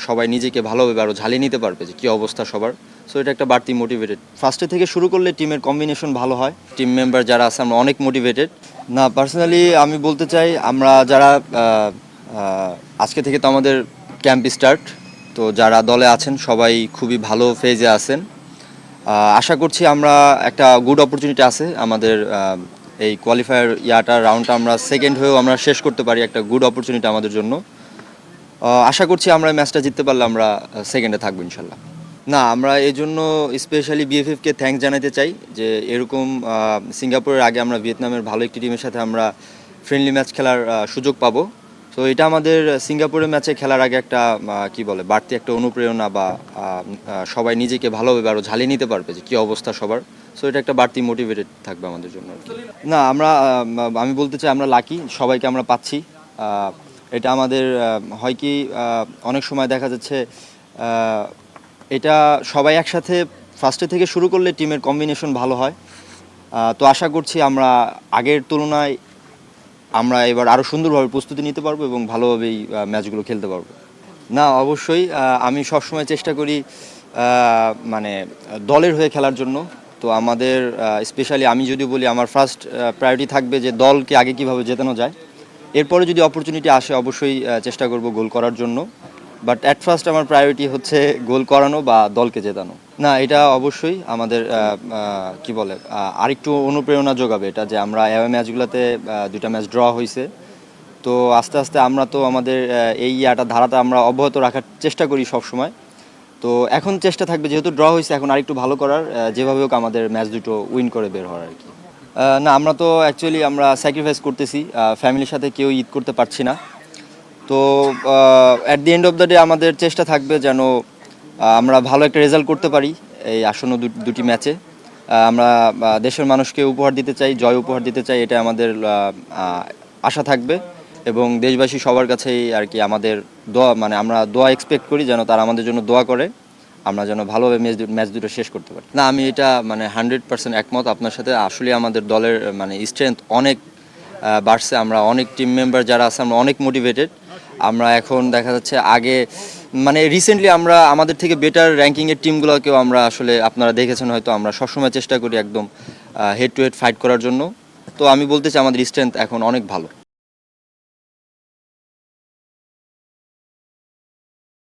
সবাই নিজেকে ভালোভাবে আরও ঝালিয়ে নিতে পারবে যে কী অবস্থা সবার। সো এটা একটা বাড়তি মোটিভেটেড। ফার্স্টে থেকে শুরু করলে টিমের কম্বিনেশন ভালো হয়, টিম মেম্বার যারা আছে আমরা অনেক মোটিভেটেড। না, পার্সোনালি আমি বলতে চাই আমরা যারা আজকে থেকে তো আমাদের ক্যাম্প স্টার্ট, তো যারা দলে আছেন সবাই খুবই ভালো ফেজে আছেন। আশা করছি আমরা একটা গুড অপরচুনিটি আছে আমাদের এই কোয়ালিফায়ার রাউন্ডটা আমরা সেকেন্ড হয়েও আমরা শেষ করতে পারি, একটা গুড অপরচুনিটি আমাদের জন্য। আশা করছি আমরা ম্যাচটা জিততে পারলে আমরা সেকেন্ডে থাকবো ইনশাল্লাহ। না, আমরা এই জন্য স্পেশালি বিএফএফকে থ্যাঙ্কস জানাতে চাই যে এরকম সিঙ্গাপুরের আগে আমরা ভিয়েতনামের ভালো একটি টিমের সাথে আমরা ফ্রেন্ডলি ম্যাচ খেলার সুযোগ পাবো। তো এটা আমাদের সিঙ্গাপুরের ম্যাচে খেলার আগে একটা বাড়তি একটা অনুপ্রেরণা বা সবাই নিজেকে ভালোভাবে আরও ঝালিয়ে নিতে পারবে যে কী অবস্থা সবার। সো এটা একটা বাড়তি মোটিভেটেড থাকবে আমাদের জন্য আর কি। না, আমি বলতে চাই আমরা লাকি, সবাইকে আমরা পাচ্ছি। এটা আমাদের হয় কি অনেক সময় দেখা যাচ্ছে এটা সবাই একসাথে ফার্স্টে থেকে শুরু করলে টিমের কম্বিনেশন ভালো হয়। তো আশা করছি আমরা আগের তুলনায় আমরা এবার আরও সুন্দরভাবে প্রস্তুতি নিতে পারবো এবং ভালোভাবেই ম্যাচগুলো খেলতে পারবো। না, অবশ্যই আমি সবসময় চেষ্টা করি মানে দলের হয়ে খেলার জন্য। তো আমাদের স্পেশালি আমি যদি বলি আমার ফার্স্ট প্রায়োরিটি থাকবে যে দলকে আগে কীভাবে জেতানো যায়। এরপরে যদি অপরচুনিটি আসে অবশ্যই চেষ্টা করব গোল করার জন্য, বাট অ্যাট ফার্স্ট আমার প্রায়োরিটি হচ্ছে গোল করানো বা দলকে জেতানো। না, এটা অবশ্যই আমাদের আরেকটু অনুপ্রেরণা যোগাবে এটা যে আমরা অ্যাওয়ে ম্যাচগুলোতে 2টা ম্যাচ ড্র হয়েছে। তো আস্তে আস্তে আমরা তো আমাদের এই ধারাটা আমরা অব্যাহত রাখার চেষ্টা করি সব সময়। তো এখন চেষ্টা থাকবে যেহেতু ড্র হয়েছে এখন আরেকটু ভালো করার, যেভাবে হোক আমাদের ম্যাচ দুটো উইন করে বের হওয়ার আর কি। না, আমরা তো অ্যাকচুয়ালি আমরা স্যাক্রিফাইস করতেছি, ফ্যামিলির সাথে কেউ ঈদ করতে পারছি না। তো at the end of the day আমাদের চেষ্টা থাকবে যেন আমরা ভালো একটা রেজাল্ট করতে পারি এই আসন্ন দুটি ম্যাচে। আমরা দেশের মানুষকে উপহার দিতে চাই, জয় উপহার দিতে চাই, এটা আমাদের আশা থাকবে। এবং দেশবাসী সবার কাছেই আর কি আমাদের দোয়া, আমরা দোয়া এক্সপেক্ট করি যেন তারা আমাদের জন্য দোয়া করে, আমরা যেন ভালোভাবে ম্যাচ দুটো শেষ করতে পারি। না, আমি এটা 100% একমত আপনার সাথে। আসলে আমাদের দলের স্ট্রেংথ অনেক বাড়ছে, আমরা অনেক টিম মেম্বার যারা আছে আমরা অনেক মোটিভেটেড। আমরা এখন দেখা যাচ্ছে আগে রিসেন্টলি আমরা আমাদের থেকে বেটার র্যাঙ্কিংয়ের টিমগুলোকেও আমরা আসলে আপনারা দেখেছেন হয়তো আমরা সবসময় চেষ্টা করি একদম হেড টু হেড ফাইট করার জন্য। তো আমি বলতে চাই আমাদের স্ট্রেংথ এখন অনেক ভালো।